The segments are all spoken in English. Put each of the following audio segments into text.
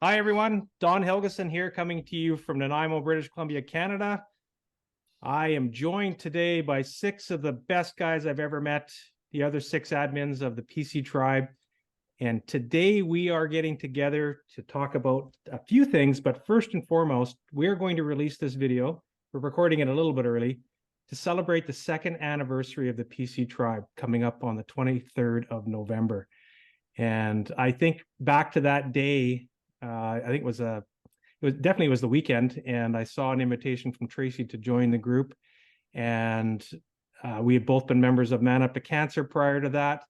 Hi, everyone. Don Helgeson here, coming to you from Nanaimo, British Columbia, Canada. I am joined today by 6 of the best guys I've ever met, the other 6 admins of the PC Tribe. And today we are getting together to talk about a few things, but first and foremost, we're going to release this video. We're recording it a little bit early to celebrate the 2nd anniversary of the PC Tribe coming up on the 23rd of November. And I think back to that day, I think it definitely was the weekend, and I saw an invitation from Tracy to join the group. And we had both been members of Man Up to Cancer prior to that.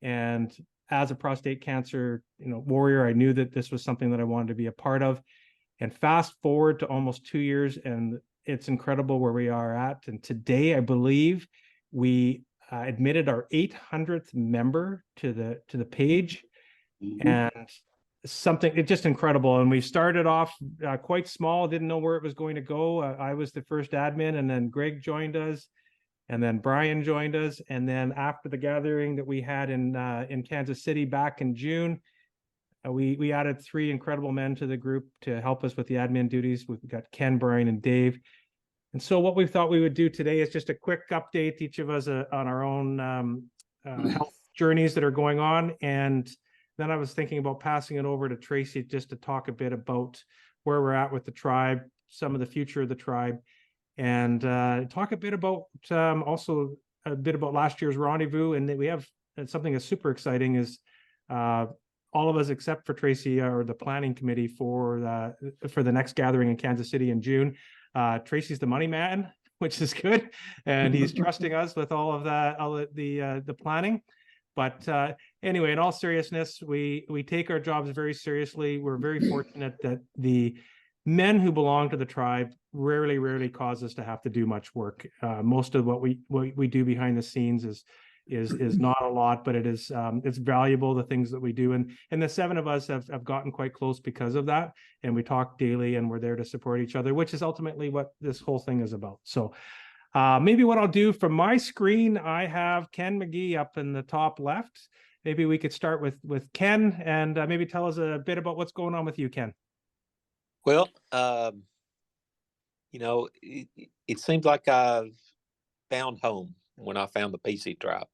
And as a prostate cancer, warrior, I knew that this was something that I wanted to be a part of. And fast forward to almost 2 years, and it's incredible where we are at. And today, I believe we admitted our 800th member to the page. And it's just incredible. And we started off quite small, didn't know where it was going to go. I was the first admin, and then Greg joined us, and then Brian joined us. And then after the gathering that we had in Kansas City back in June, we added 3 incredible men to the group to help us with the admin duties. We've got Ken, Brian, and Dave. And so what we thought we would do today is just a quick update, each of us on our own health journeys that are going on. And then I was thinking about passing it over to Tracy just to talk a bit about where we're at with the tribe, some of the future of the tribe, and talk a bit about also a bit about last year's rendezvous. And that we have something that's super exciting is all of us except for Tracy are the planning committee for the next gathering in Kansas City in June. Tracy's the money man, which is good, and he's trusting us with all of the planning. But anyway, in all seriousness, we take our jobs very seriously. We're very fortunate that the men who belong to the tribe rarely cause us to have to do much work. Most of what we do behind the scenes is not a lot, but it's valuable, the things that we do. And the 7 of us have gotten quite close because of that. And we talk daily, and we're there to support each other, which is ultimately what this whole thing is about. So maybe what I'll do from my screen, I have Ken McGee up in the top left. Maybe we could start with Ken, and maybe tell us a bit about what's going on with you, Ken. Well, it seems like I've found home when I found the PC Tribe.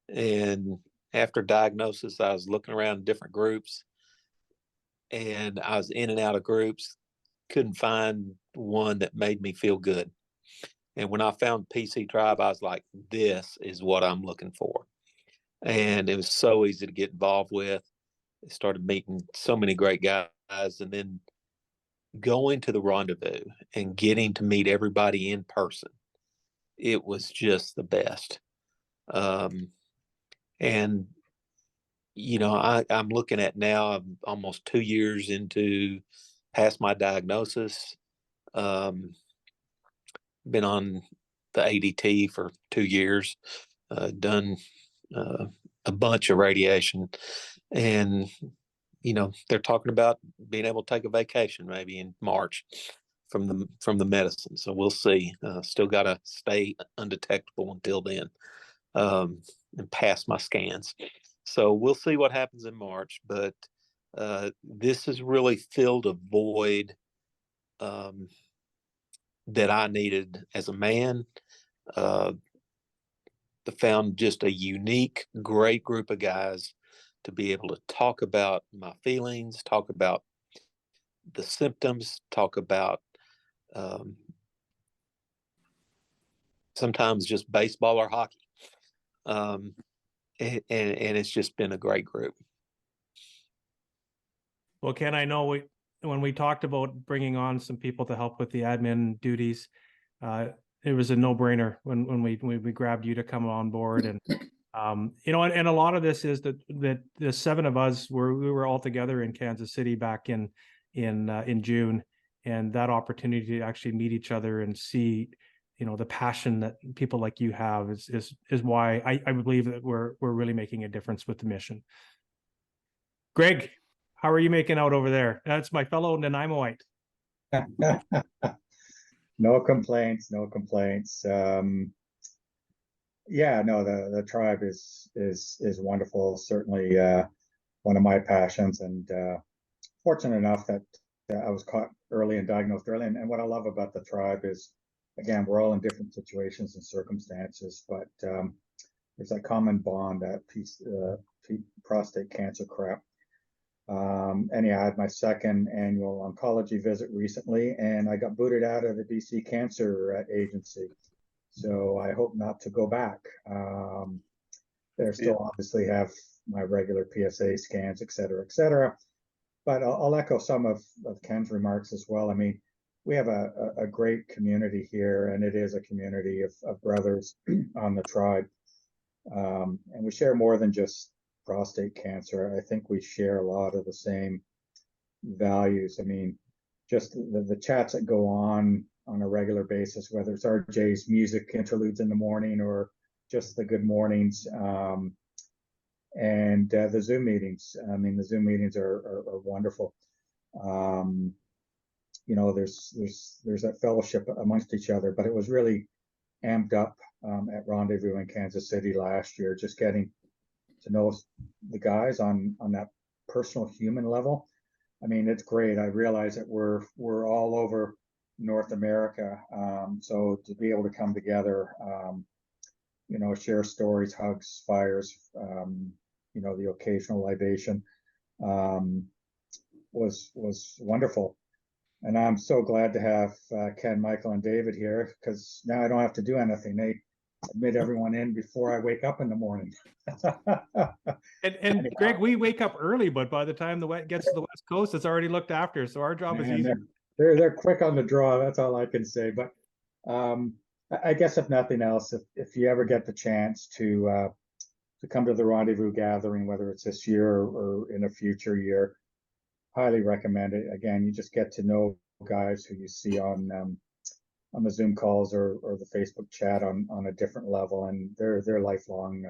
And after diagnosis, I was looking around different groups, and I was in and out of groups, couldn't find one that made me feel good. And when I found PC Tribe, I was like, this is what I'm looking for. And it was so easy to get involved with. I started meeting so many great guys, and then going to the rendezvous and getting to meet everybody in person. It was just the best. And, I'm looking at now, I'm almost 2 years past my diagnosis. Been on the ADT for 2 years, done a bunch of radiation, and they're talking about being able to take a vacation maybe in March from the medicine. So we'll see. Still got to stay undetectable until then, and pass my scans. So we'll see what happens in March. But this has really filled a void that I needed as a man. Found just a unique, great group of guys to be able to talk about my feelings, talk about the symptoms, talk about sometimes just baseball or hockey. And it's just been a great group. Well, Ken, I know when we talked about bringing on some people to help with the admin duties, it was a no-brainer when we grabbed you to come on board. And and a lot of this is that the 7 of us we were all together in Kansas City back in June, and that opportunity to actually meet each other and see the passion that people like you have is why I believe that we're really making a difference with the mission. Greg, how are you making out over there? That's my fellow Nanaimoite. No complaints, no complaints. Yeah, no, the tribe is wonderful. Certainly one of my passions, and fortunate enough that I was caught early and diagnosed early. And what I love about the tribe is, again, we're all in different situations and circumstances, but there's that common bond, that prostate cancer crap. Anyhow, I had my second annual oncology visit recently, and I got booted out of the BC Cancer Agency. So I hope not to go back. They still obviously have my regular PSA scans, et cetera, et cetera. But I'll echo some of Ken's remarks as well. I mean, we have a great community here, and it is a community of brothers on the tribe. And we share more than just prostate cancer. I think we share a lot of the same values. I mean, just the chats that go on a regular basis, whether it's RJ's music interludes in the morning or just the good mornings, and the Zoom meetings. I mean, the Zoom meetings are wonderful. You know, there's that fellowship amongst each other, but it was really amped up at Rendezvous in Kansas City last year, just getting to know the guys on that personal human level. I mean, it's great. I realize that we're all over North America, so to be able to come together, you know, share stories, hugs, fires, you know, the occasional libation, was wonderful. And I'm so glad to have Ken, Michael, and David here, because now I don't have to do anything. They admit everyone in before I wake up in the morning. And Greg, we wake up early, but by the time the wet gets to the West Coast, it's already looked after. So our job is easier. They're quick on the draw. That's all I can say. But I guess if nothing else, if you ever get the chance to come to the Rendezvous gathering, whether it's this year or in a future year, highly recommend it. Again, you just get to know guys who you see on the Zoom calls or the Facebook chat on a different level, and they're lifelong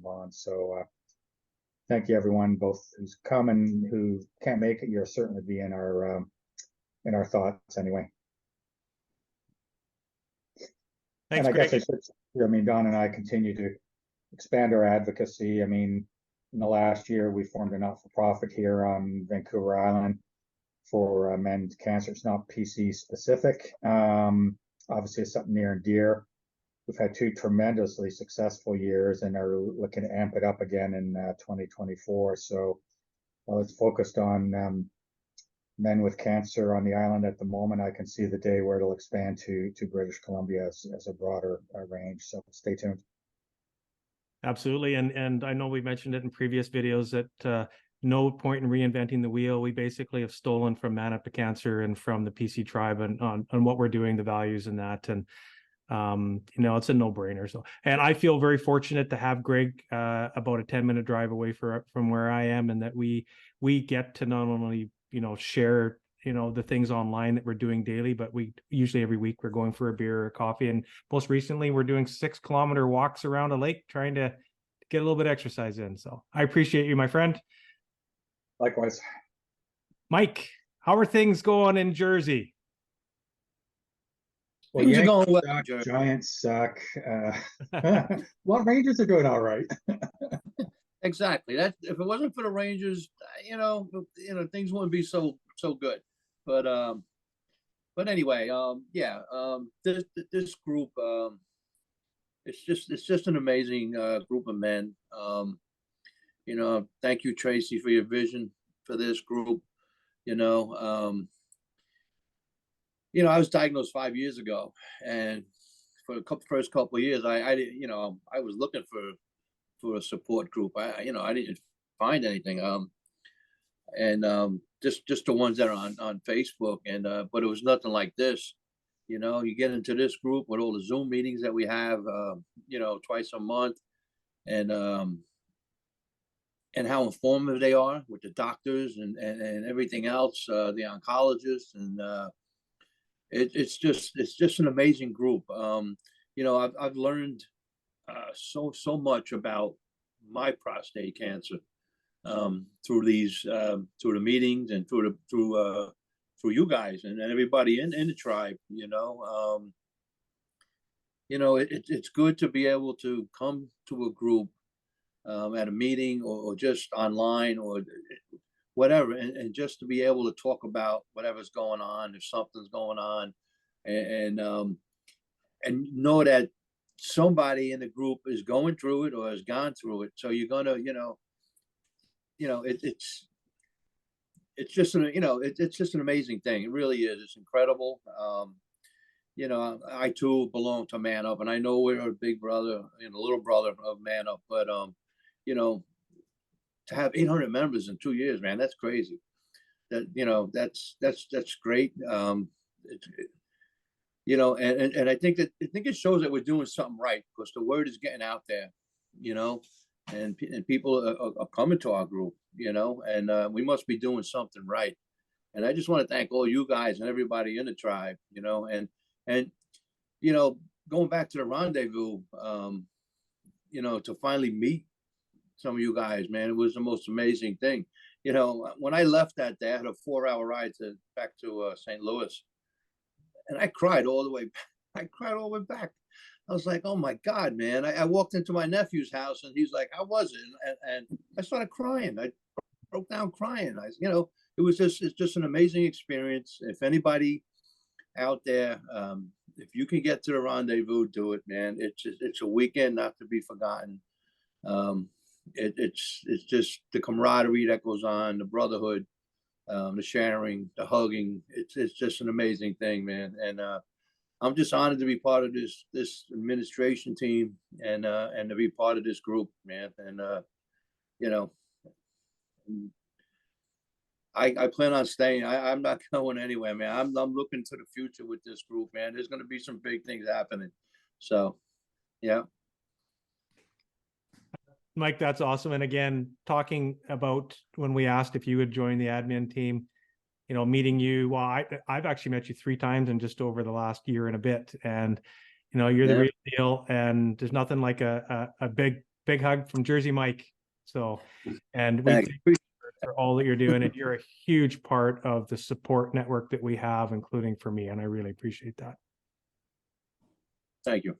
bonds. So thank you everyone, both who's come and who can't make it. You'll certainly be in our thoughts anyway. Thanks, and I Greg. guess I mean, Don and I continue to expand our advocacy. I mean, in the last year, we formed a not-for-profit here on Vancouver Island for men's cancer. It's not PC specific. Obviously, it's something near and dear. We've had 2 tremendously successful years and are looking to amp it up again in 2024. So while it's focused on men with cancer on the island at the moment, I can see the day where it'll expand to British Columbia as a broader range. So stay tuned. Absolutely. And I know we mentioned it in previous videos that no point in reinventing the wheel. We basically have stolen from Man Up to Cancer and from the PC tribe and on what we're doing, the values in that. And, you know, it's a no-brainer. So, and I feel very fortunate to have Greg about a 10-minute drive away from where I am, and that we get to not only, you know, share, you know, the things online that we're doing daily, but we usually every week we're going for a beer or a coffee. And most recently we're doing 6-kilometer walks around a lake, trying to get a little bit of exercise in. So I appreciate you, my friend. Likewise. Mike, how are things going in Jersey? Well, Things are Yankees going well, suck, Jersey. Giants suck. Well, Rangers are doing all right. Exactly. That if it wasn't for the Rangers, you know, things wouldn't be so good. But anyway, yeah, this group, it's just an amazing group of men. You know, thank you, Tracy, for your vision for this group. You know, I was diagnosed 5 years ago, and for the first couple of years, I didn't, you know, I was looking for a support group. I didn't find anything. Just the ones that are on Facebook, and but it was nothing like this. You know, you get into this group with all the Zoom meetings that we have, you know, twice a month, and how informative they are with the doctors and everything else, the oncologists, and it's just an amazing group. You know, I've learned so much about my prostate cancer through the meetings and through you guys and everybody in the tribe. You know, it's good to be able to come to a group at a meeting or just online or whatever, and just to be able to talk about whatever's going on, if something's going on, and know that somebody in the group is going through it or has gone through it. So you're gonna, it's just an, it's just an amazing thing. It really is. It's incredible. I too belong to Man Up, and I know we're a big brother and a little brother of Man Up, but to have 800 members in 2 years, man, that's crazy. That's great. And I think it shows that we're doing something right, because the word is getting out there, and people are coming to our group, and we must be doing something right. And I just want to thank all you guys and everybody in the tribe, and going back to the rendezvous, to finally meet some of you guys, man, it was the most amazing thing. When I left that day, I had a 4-hour ride back to St. Louis, and I cried all the way back. I cried all the way back. I was like, oh my God, man. I walked into my nephew's house, and he's like, how was it? And I started crying. I broke down crying. It's just an amazing experience. If anybody out there, if you can get to the rendezvous, do it, man. It's a weekend not to be forgotten. It's just the camaraderie that goes on, the brotherhood, the sharing, the hugging. It's just an amazing thing, man. And I'm just honored to be part of this administration team, and to be part of this group, man. And I plan on staying. I'm not going anywhere, man. I'm looking to the future with this group, man. There's going to be some big things happening. So, yeah. Mike, that's awesome. And again, talking about when we asked if you would join the admin team, meeting you, well, I've actually met you 3 times in just over the last year and a bit. And, you're the real deal. And there's nothing like a big hug from Jersey Mike. So, and we thank you for all that you're doing. And you're a huge part of the support network that we have, including for me. And I really appreciate that. Thank you.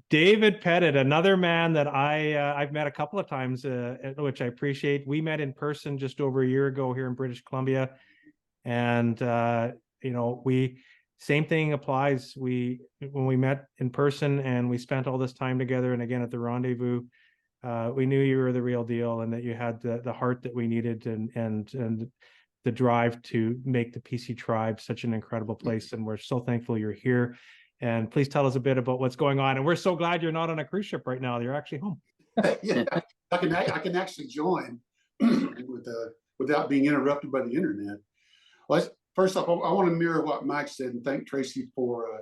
David Pettit, another man that I've met a couple of times, which I appreciate. We met in person just over a year ago here in British Columbia, and same thing applies. When we met in person and we spent all this time together, and again at the rendezvous, we knew you were the real deal, and that you had the heart that we needed, and the drive to make the PC Tribe such an incredible place. And we're so thankful you're here. And please tell us a bit about what's going on. And we're so glad you're not on a cruise ship right now. You're actually home. Yeah, I can actually join without being interrupted by the internet. Well, first off, I want to mirror what Mike said and thank Tracy for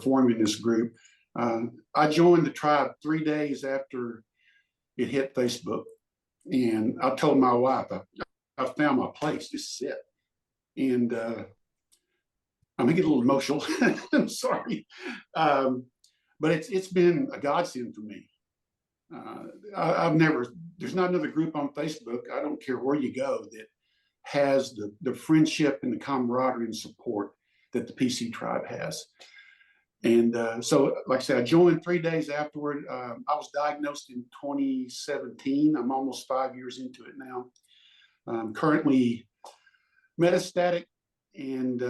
forming this group. I joined the tribe 3 days after it hit Facebook, and I told my wife I found my place. This is it. And I'm gonna get a little emotional. I'm sorry, but it's been a godsend for me. There's not another group on Facebook, I don't care where you go, that has the friendship and the camaraderie and support that the PC Tribe has. And so, like I said, I joined 3 days afterward. I was diagnosed in 2017. I'm almost 5 years into it now. I'm currently metastatic, and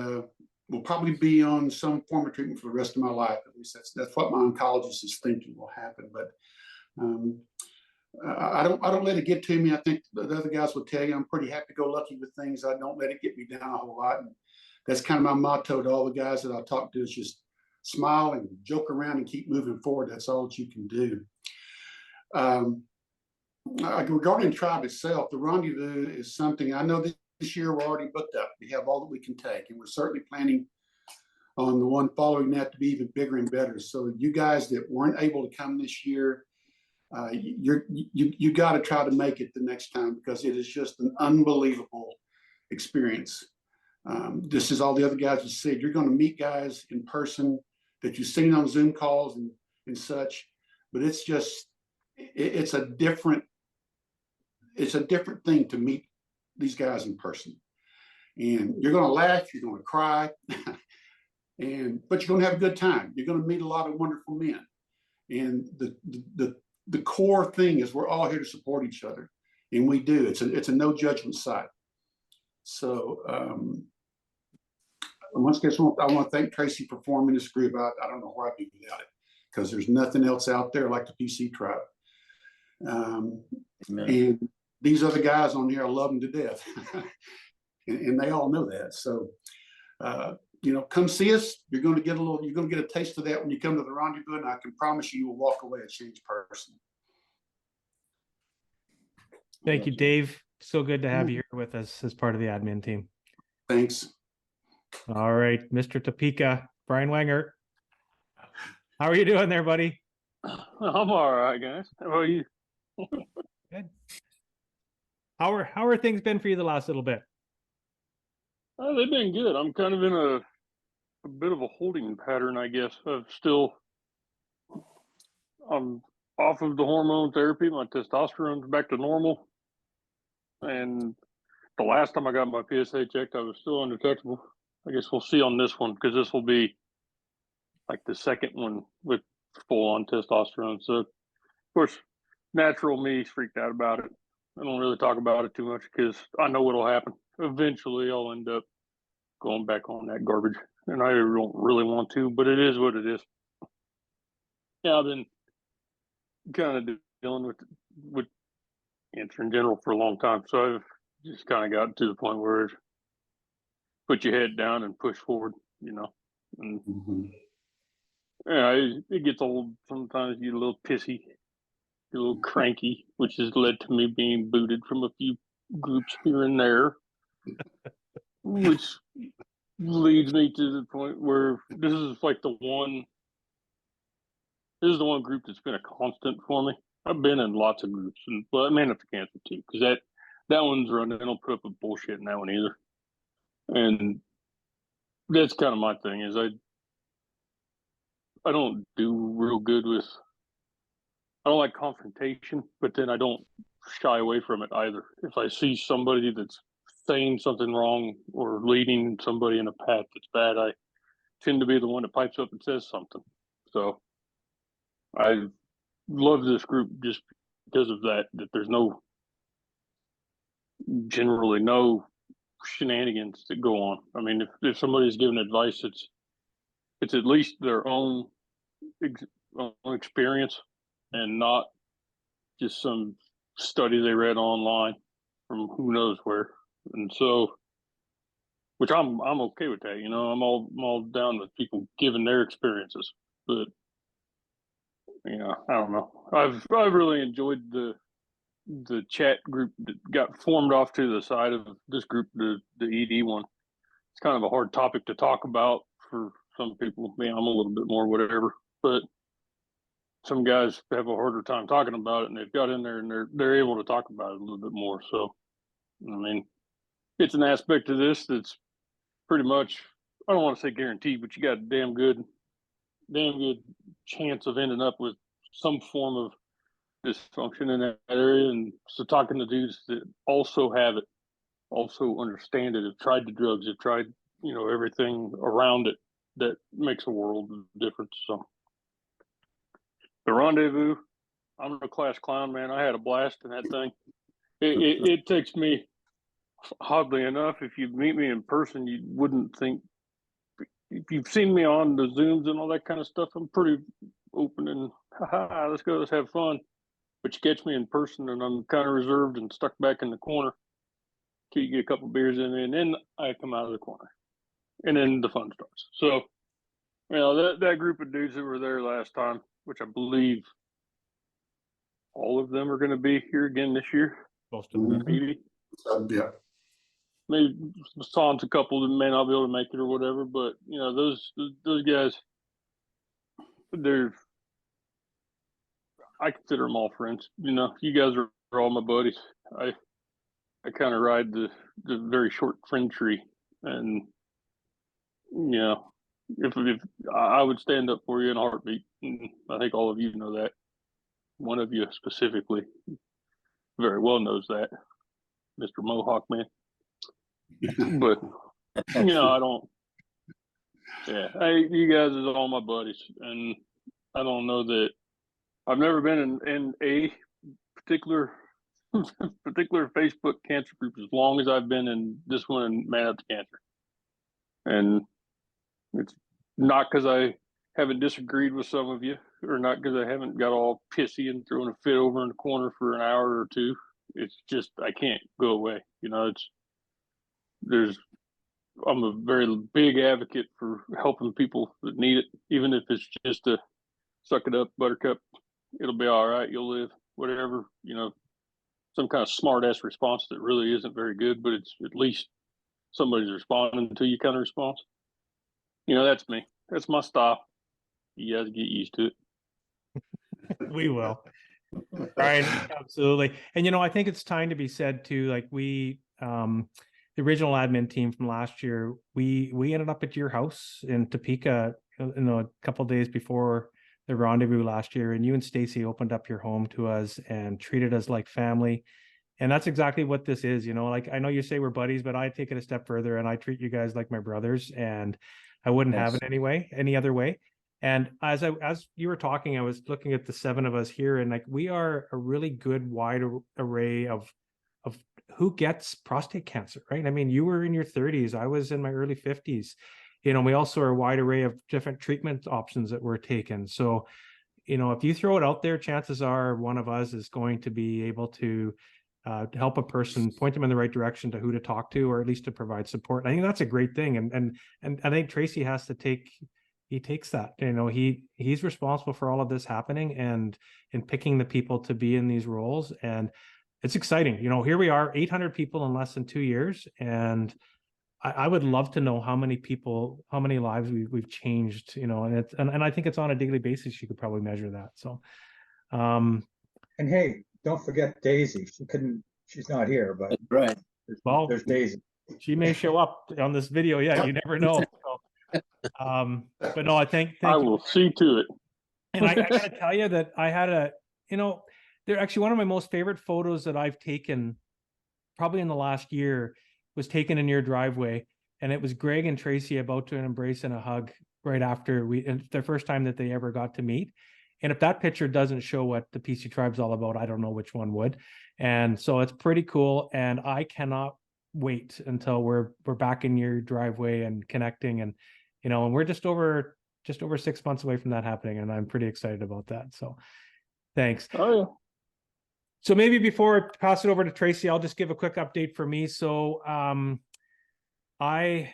will probably be on some form of treatment for the rest of my life. At least that's what my oncologist is thinking will happen. But I don't let it get to me. I think the other guys will tell you I'm pretty happy-go-lucky with things. I don't let it get me down a whole lot. And that's kind of my motto to all the guys that I talk to, is just smile and joke around and keep moving forward. That's all that you can do. Regarding the tribe itself, the rendezvous is something I know this year we're already booked up. We have all that we can take, and we're certainly planning on the one following that to be even bigger and better. So you guys that weren't able to come this year, you got to try to make it the next time, because it is just an unbelievable experience. This is all the other guys have said. You're going to meet guys in person that you've seen on Zoom calls and such, but it's a different thing to meet these guys in person. And you're going to laugh, you're going to cry, but you're going to have a good time. You're going to meet a lot of wonderful men. And the core thing is we're all here to support each other. And we do. It's a no judgment site. So once again, I want to thank Tracy for forming this group. I don't know where I'd be without it, because there's nothing else out there like the PC Tribe. And these other guys on here, I love them to death. and they all know that. So, come see us. You're going to get a taste of that when you come to the rendezvous, and I can promise you will walk away a changed person. Thank you, Dave. So good to have you here with us as part of the admin team. Thanks. All right, Mr. Topeka, Brian Wenger. How are you doing there, buddy? I'm all right, guys. How about you? Good. How are things been for you the last little bit? They've been good. I'm kind of in a bit of a holding pattern, I guess. I'm off of the hormone therapy. My testosterone's back to normal. And the last time I got my PSA checked, I was still undetectable. I guess we'll see on this one, because this will be like the second one with full on testosterone. So, of course, natural me's freaked out about it. I don't really talk about it too much because I know what'll happen. Eventually, I'll end up going back on that garbage, and I don't really want to, but it is what it is. Yeah, I've been kind of dealing with cancer in general for a long time, so I've just kind of gotten to the point where put your head down and push forward, And yeah, it gets old. Sometimes you get a little pissy, a little cranky, which has led to me being booted from a few groups here and there, which leads me to the point where this is the one group that's been a constant for me. I've been in lots of groups, and Man Up to Cancer too, because that one's running. I don't put up with bullshit in that one either. And that's kind of my thing, is I don't do real good with, I don't like confrontation, but then I don't shy away from it either. If I see somebody that's saying something wrong or leading somebody in a path that's bad, I tend to be the one that pipes up and says something. So I love this group just because of that there's generally no shenanigans that go on. I mean, if somebody's giving advice, it's at least their own experience and not just some study they read online from who knows where. And so, which I'm okay with that, I'm all down with people giving their experiences. But I don't know. I've really enjoyed the chat group that got formed off to the side of this group, the ED one. It's kind of a hard topic to talk about for some people. I'm a little bit more whatever, but some guys have a harder time talking about it, and they've got in there and they're able to talk about it a little bit more. So, I mean, it's an aspect of this that's pretty much, I don't want to say guaranteed, but you got a damn good chance of ending up with some form of dysfunction in that area. And so talking to dudes that also have it, also understand it, have tried the drugs, have tried, everything around it, that makes a world of difference. So the rendezvous, I'm a class clown, man. I had a blast in that thing. It takes me, oddly enough, if you meet me in person, you wouldn't think, if you've seen me on the Zooms and all that kind of stuff, I'm pretty open and let's go, let's have fun. But you catch me in person and I'm kind of reserved and stuck back in the corner till you get a couple beers in me, and then I come out of the corner, and then the fun starts. So, that group of dudes that were there last time, which I believe all of them are going to be here again this year. Most of them. Maybe. Yeah. Maybe Sans a couple that may not be able to make it or whatever, but those guys, I consider them all friends. You guys are all my buddies. I kind of ride the very short friend tree, and if I would stand up for you in a heartbeat, and I think all of you know that. One of you specifically very well knows that, Mr. Mohawk Man. But I don't. Yeah, you guys is all my buddies, and I don't know that I've never been in a particular particular Facebook cancer group as long as I've been in this one and Man Up to Cancer. And it's not because I haven't disagreed with some of you, or not because I haven't got all pissy and throwing a fit over in the corner for an hour or two. It's just I can't go away. You know, I'm a very big advocate for helping people that need it, even if it's just a suck it up, buttercup, it'll be all right, you'll live, whatever, you know, some kind of smart ass response that really isn't very good, but it's at least somebody's responding to you kind of response. You know, that's me. That's my style. You guys get used to it. We will. Brian, absolutely. And, you know, I think it's time to be said too, like we, the original admin team from last year, we ended up at your house in Topeka, you know, a couple of days before the rendezvous last year, and you and Stacy opened up your home to us and treated us like family. And that's exactly what this is, you know, like I know you say we're buddies, but I take it a step further and I treat you guys like my brothers, and I wouldn't have it any other way. And as you were talking, I was looking at the 7 of us here, and like we are a really good wide array of who gets prostate cancer, right? I mean, you were in your 30s, I was in my early 50s. You know, we also are a wide array of different treatment options that were taken. So, you know, if you throw it out there, chances are one of us is going to be able to help a person, point them in the right direction to who to talk to, or at least to provide support. I think that's a great thing. And I think Tracy has to he takes that, you know, he's responsible for all of this happening and in picking the people to be in these roles. And it's exciting. You know, here we are, 800 people in less than 2 years. And I would love to know how many lives we've changed, you know, and I think it's on a daily basis. You could probably measure that. So, And hey, don't forget Daisy. She's not here, but Right. there's Daisy. She may show up on this video. Yeah, you never know. So, but no, I thank I you. will see to it. And I gotta tell you that I had you know, they're actually one of my most favorite photos that I've taken probably in the last year was taken in your driveway. And it was Greg and Tracy about to embrace and a hug right after the first time that they ever got to meet. And if that picture doesn't show what the PC Tribe's all about, I don't know which one would. And so it's pretty cool. And I cannot wait until we're back in your driveway and connecting, and, you know, and we're just over 6 months away from that happening. And I'm pretty excited about that. So thanks. Oh, yeah. So maybe before I pass it over to Tracy, I'll just give a quick update for me. So I,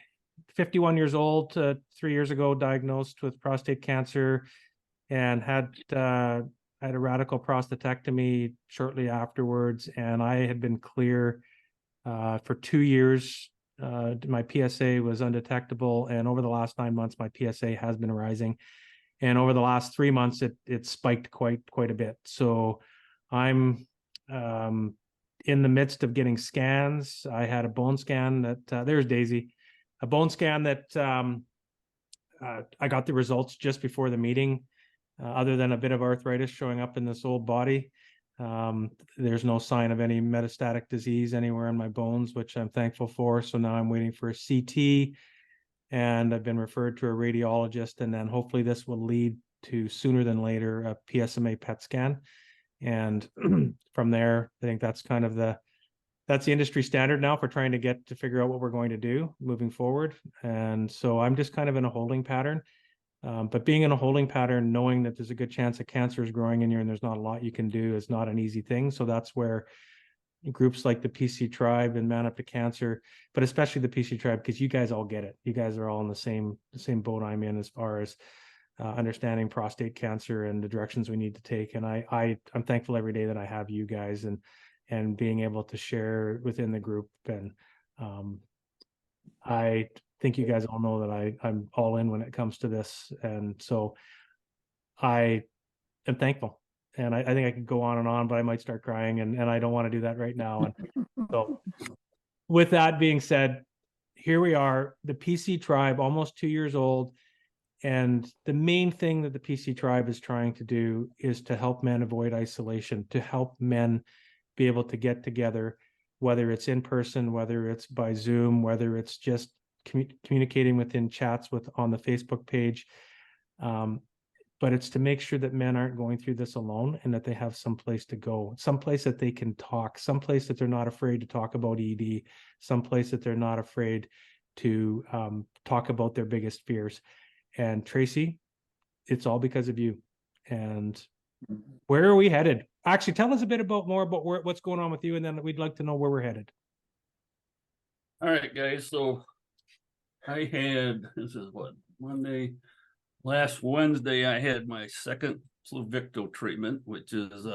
51 years old, 3 years ago, diagnosed with prostate cancer, and had a radical prostatectomy shortly afterwards. And I had been clear for 2 years. My PSA was undetectable, and over the last 9 months, my PSA has been rising. And over the last 3 months, it spiked quite a bit. So I'm in the midst of getting scans. I had a bone scan that there's Daisy, a bone scan that I got the results just before the meeting. Other than a bit of arthritis showing up in this old body, there's no sign of any metastatic disease anywhere in my bones, which I'm thankful for. So now I'm waiting for a CT, and I've been referred to a radiologist, and then hopefully this will lead to, sooner than later, a PSMA PET scan. And from there, I think that's kind of that's the industry standard now for trying to figure out what we're going to do moving forward. And so I'm just kind of in a holding pattern. But being in a holding pattern, knowing that there's a good chance that cancer is growing in you and there's not a lot you can do, is not an easy thing. So that's where groups like the PC Tribe and Man Up to Cancer, but especially the PC Tribe, because you guys all get it. You guys are all in the same boat I'm in as far as understanding prostate cancer and the directions we need to take. And I'm thankful every day that I have you guys and being able to share within the group. And I think you guys all know that I'm all in when it comes to this. And so I am thankful. And I think I could go on, but I might start crying, and I don't want to do that right now. And so with that being said, here we are, the PC Tribe, almost 2 years old. And the main thing that the PC Tribe is trying to do is to help men avoid isolation, to help men be able to get together, whether it's in person, whether it's by Zoom, whether it's just communicating within chats on the Facebook page, but it's to make sure that men aren't going through this alone and that they have some place to go, some place that they can talk, some place that they're not afraid to talk about ED, some place that they're not afraid to talk about their biggest fears. And Tracy, it's all because of you. And where are we headed? Actually, tell us a bit more about what's going on with you, and then we'd like to know where we're headed. All right, guys. So I had, this is what, Monday, last Wednesday, I had my second Pluvicto treatment, which is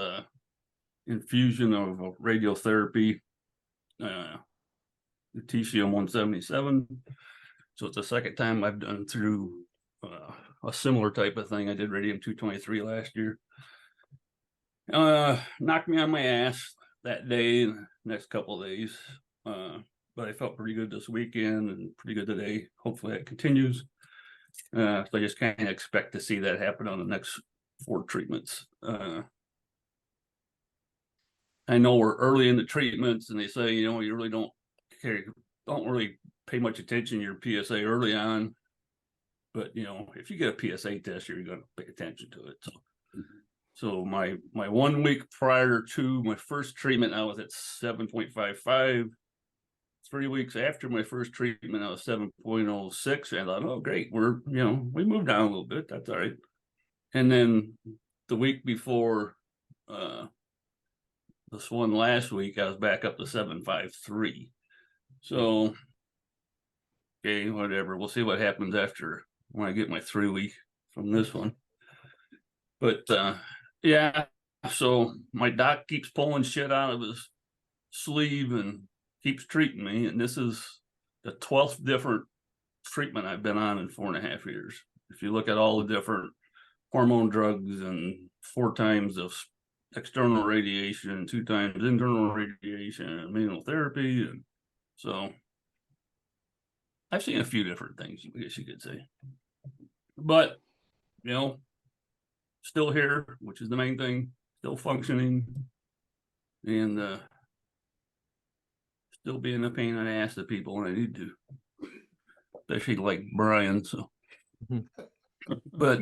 infusion of radiotherapy, lutetium-177. So it's the second time I've done through a similar type of thing. I did radium-223 last year. Knocked me on my ass that day and next couple of days. But I felt pretty good this weekend and pretty good today. Hopefully that continues. So I just kind of expect to see that happen on the next 4 treatments. I know we're early in the treatments, and they say, you know, you really don't really pay much attention to your PSA early on. But you know, if you get a PSA test, you're going to pay attention to it. So my 1 week prior to my first treatment, I was at 7.55. 3 weeks after my first treatment, I was 7.06. And I thought, oh, great. We moved down a little bit. That's all right. And then the week before this one last week, I was back up to 7.53. So, okay, whatever. We'll see what happens after when I get my 3 week from this one. But yeah, so my doc keeps pulling shit out of his sleeve and keeps treating me, and this is the 12th different treatment I've been on in 4.5 years. If you look at all the different hormone drugs and 4 times of external radiation, 2 times internal radiation, and immunotherapy, and so I've seen a few different things, I guess you could say. But you know, still here, which is the main thing, still functioning, and still being a pain in the ass to people when I need to, especially like Brian. So, but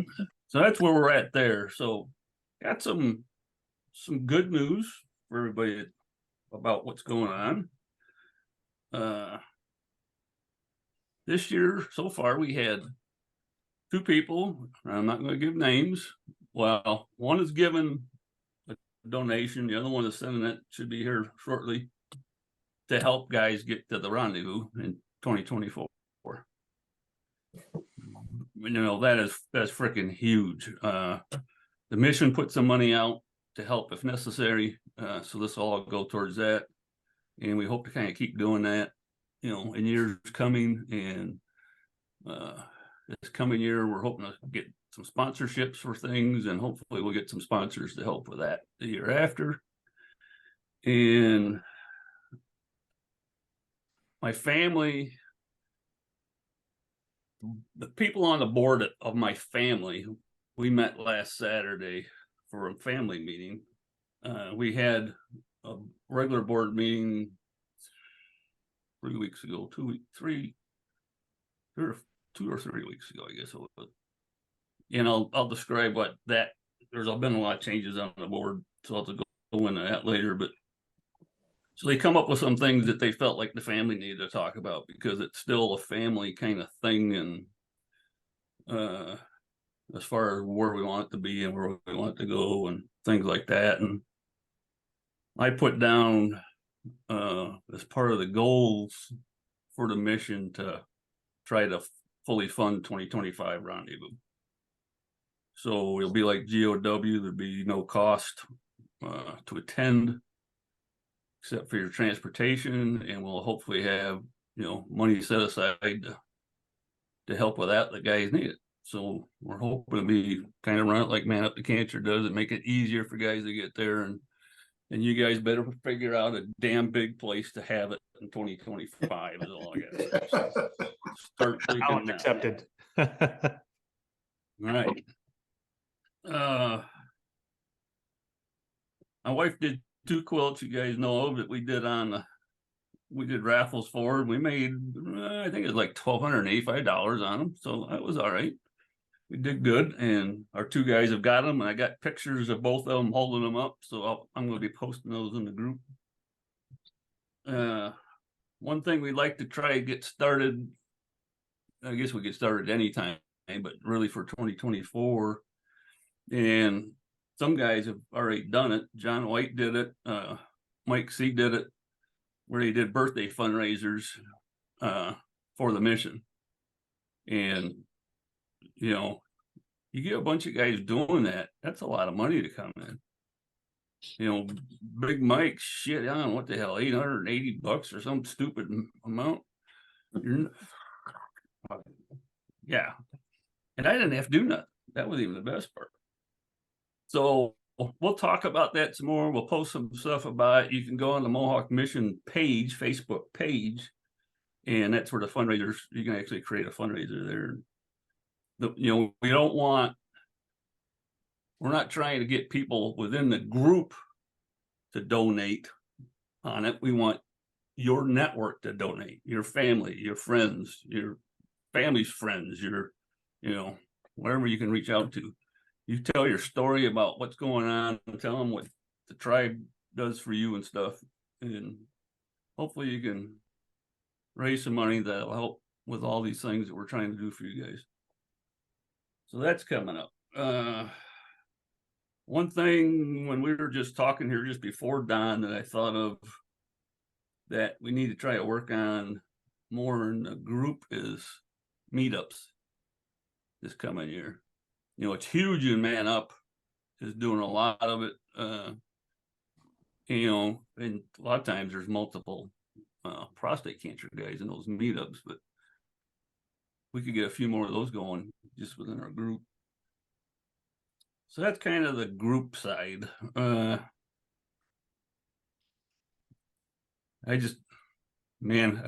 so that's where we're at there. So, got some good news for everybody about what's going on. This year so far, we had 2 people. I'm not going to give names. Well, one is given a donation. The other one is sending it. Should be here shortly, to help guys get to the rendezvous in 2024. You know, that's freaking huge. The mission put some money out to help if necessary. So this will all go towards that. And we hope to kind of keep doing that, you know, in years coming. And this coming year, we're hoping to get some sponsorships for things, and hopefully we'll get some sponsors to help with that the year after. And my family, the people on the board of my family, we met last Saturday for a family meeting. We had a regular board meeting 3 weeks ago, 2 or 3 weeks ago, I guess it was. And I'll describe what that, there's been a lot of changes on the board, so I'll have to go into that later. But so they come up with some things that they felt like the family needed to talk about, because it's still a family kind of thing. And as far as where we want it to be and where we want it to go and things like that. And I put down as part of the goals for the mission to try to fully fund 2025 rendezvous. So it'll be like GOW, there'll be no cost to attend, except for your transportation, and we'll hopefully have, you know, money set aside to help with that. The guys need it. So we're hoping to be kind of run it like Man Up to Cancer does, and make it easier for guys to get there. And you guys better figure out a damn big place to have it in 2025 is all I got. So start thinking now. Accepted. All right. My wife did 2 quilts, you guys know of, that we did raffles for. We made, I think it was like $1,285 on them, so that was all right. we did good, and our two guys have got them, and I got pictures of both of them holding them up, so I'm going to be posting those in the group. One thing we'd like to try to get started, I guess we get started anytime, but really for 2024, and some guys have already done it. John White did it. Mike C did it, where he did birthday fundraisers for the mission. And, you know, you get a bunch of guys doing that, that's a lot of money to come in. You know, Big Mike, shit, I don't know what the hell, $880 or some stupid amount. Yeah. And I didn't have to do nothing. That was even the best part. So we'll talk about that some more. We'll post some stuff about it. You can go on the Mohawk Mission page, Facebook page, and that's where the fundraisers, you can actually create a fundraiser there. We're not trying to get people within the group to donate on it. We want your network to donate, your family, your friends, your family's friends, wherever you can reach out to. You tell your story about what's going on, and tell them what the tribe does for you and stuff. And hopefully you can raise some money that'll help with all these things that we're trying to do for you guys. So that's coming up. One thing when we were just talking here just before Don that I thought of that we need to try to work on more in the group is meetups this coming year. You know, it's huge in Man Up is doing a lot of it. And a lot of times there's multiple prostate cancer guys in those meetups, but we could get a few more of those going just within our group. So that's kind of the group side. I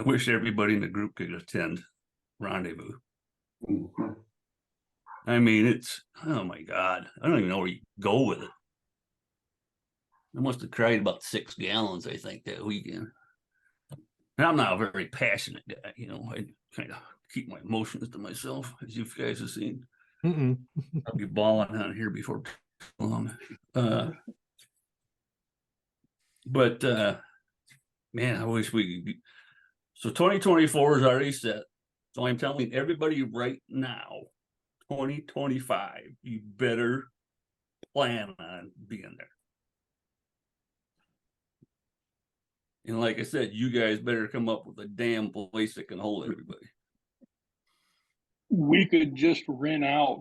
wish everybody in the group could attend Rendezvous. I mean, oh my God, I don't even know where you go with it. I must have cried about 6 gallons, I think, that weekend. And I'm not a very passionate guy, I kind of keep my emotions to myself, as you guys have seen. I'll be bawling on here before too long. Man, I wish we could. So 2024 is already set. So I'm telling everybody right now, 2025, you better plan on being there. And like I said, you guys better come up with a damn place that can hold everybody. We could just rent out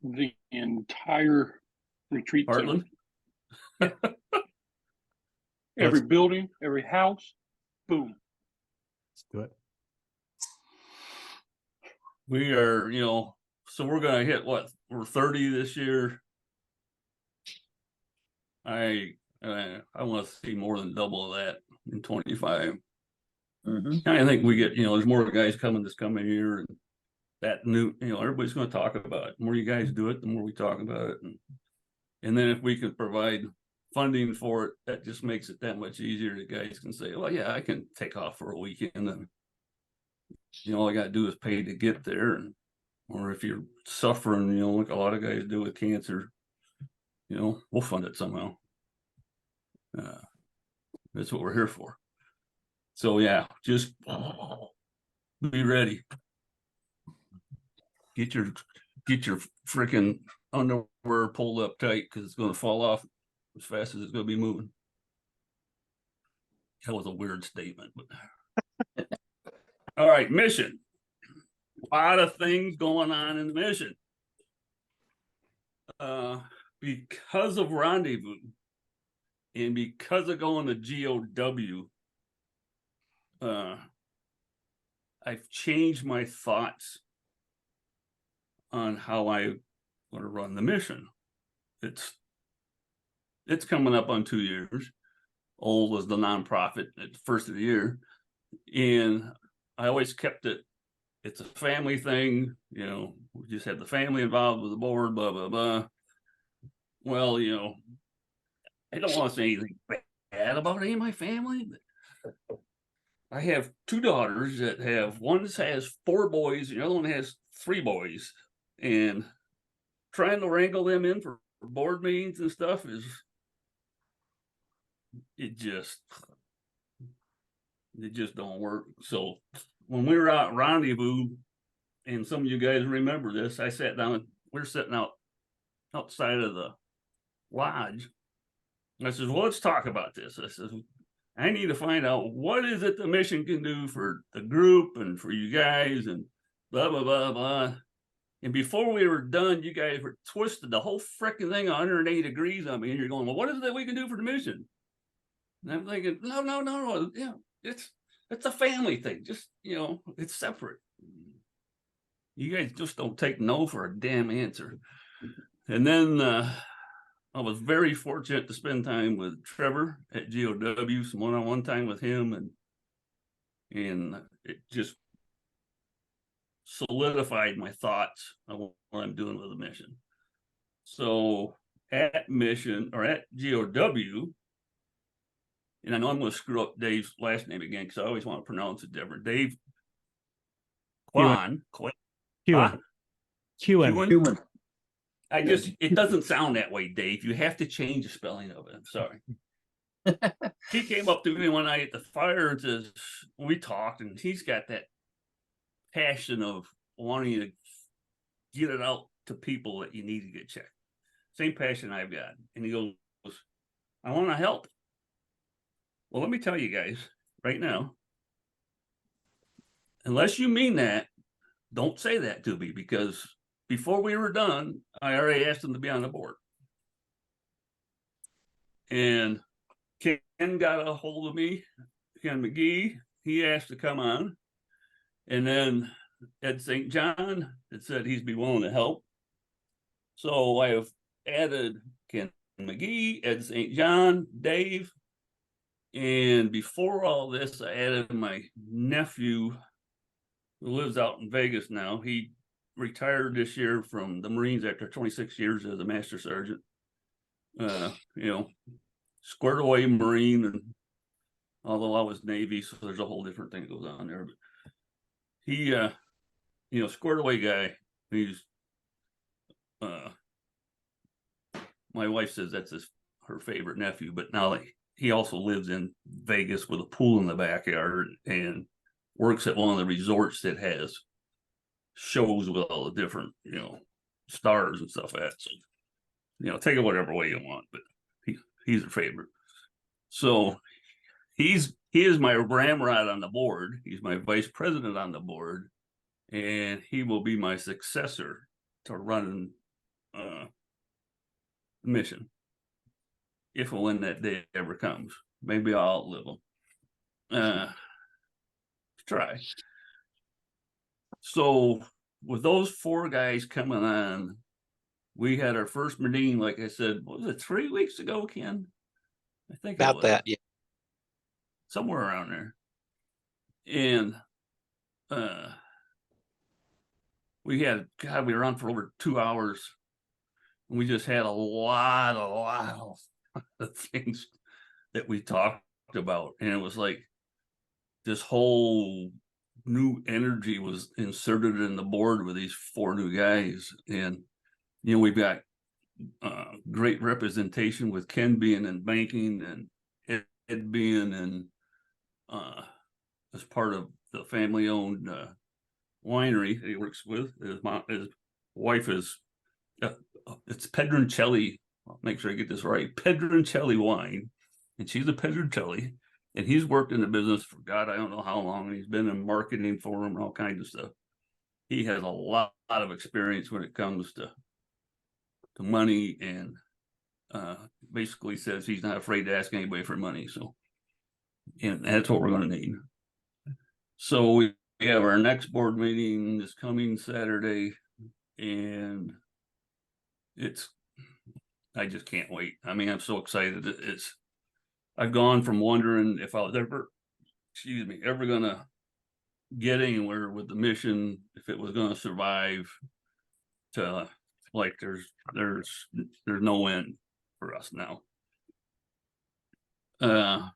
the entire retreat center. Heartland? Every building, every house, boom. Let's do it. We are, so we're going to hit what? We're 30 this year. I want to see more than double of that in 25. I think we get, there's more guys coming this coming year, and that new, everybody's going to talk about it. The more you guys do it, the more we talk about it. And then if we could provide funding for it, that just makes it that much easier. The guys can say, well, yeah, I can take off for a weekend, and all I got to do is pay to get there. Or if you're suffering, like a lot of guys do with cancer, we'll fund it somehow. That's what we're here for. So yeah, just be ready. Get your freaking underwear pulled up tight, because it's going to fall off as fast as it's going to be moving. That was a weird statement, but all right, mission. A lot of things going on in the mission. Because of Rendezvous and because of going to GOW, I've changed my thoughts on how I want to run the mission. It's coming up on 2 years. Old as the nonprofit at the first of the year. And I always kept it, it's a family thing, we just had the family involved with the board, blah, blah, blah. Well, I don't want to say anything bad about any of my family, but I have 2 daughters that one has 4 boys, and the other one has 3 boys. And trying to wrangle them in for board meetings and stuff it just don't work. So when we were out at Rendezvous, and some of you guys remember this, I sat down, we're sitting outside of the lodge. I says, well, let's talk about this. I says, I need to find out what is it the mission can do for the group and for you guys and blah, blah, blah, blah. And before we were done, you guys were twisted the whole freaking thing 180 degrees on me. And you're going, well, what is it that we can do for the mission? And I'm thinking, no. Yeah, it's a family thing. Just, it's separate. You guys just don't take no for a damn answer. And then I was very fortunate to spend time with Trevor at GOW, some one-on-one time with him, and it just solidified my thoughts of what I'm doing with the mission. So at mission or at GOW, and I know I'm going to screw up Dave's last name again because I always want to pronounce it different. Dave Quan. Human. Human. It doesn't sound that way, Dave. You have to change the spelling of it. I'm sorry. He came up to me one night at the fire and says, we talked, and he's got that passion of wanting to get it out to people that you need to get checked. Same passion I've got. And he goes, I want to help. Well, let me tell you guys right now, unless you mean that, don't say that to me, because before we were done, I already asked him to be on the board. And Ken got a hold of me, Ken McGee, he asked to come on. And then Ed St. John had said he'd be willing to help. So I have added Ken McGee, Ed St. John, Dave. And before all this, I added my nephew who lives out in Vegas now. He retired this year from the Marines after 26 years as a master sergeant. Squared away Marine, and although I was Navy, so there's a whole different thing that goes on there. But he, squared away guy. He's, my wife says that's her favorite nephew, but now he also lives in Vegas with a pool in the backyard and works at one of the resorts that has shows with all the different, stars and stuff at. So, take it whatever way you want, but he's a favorite. So he is my ramrod on the board. He's my vice president on the board, and he will be my successor to run the mission. If and when that day ever comes. Maybe I'll outlive him. Try. So with those four guys coming on, we had our first meeting, like I said, what was it, 3 weeks ago, Ken? I think About that, yeah. Somewhere around there. And we were on for over 2 hours. And we just had a lot of things that we talked about. And it was like this whole new energy was inserted in the board with these four new guys. And, we've got great representation with Ken being in banking and Ed being in as part of the family-owned winery that he works with. His wife is it's Pedroncelli. I'll make sure I get this right. Pedroncelli wine, and she's a Pedroncelli, and he's worked in the business for God, I don't know how long. He's been in marketing for him and all kinds of stuff. He has a lot of experience when it comes to money, and basically says he's not afraid to ask anybody for money. So, and that's what we're going to need. So we have our next board meeting this coming Saturday, and I just can't wait. I mean, I'm so excited. I've gone from wondering if I was ever gonna get anywhere with the mission, if it was gonna survive, to like there's no end for us now. I'm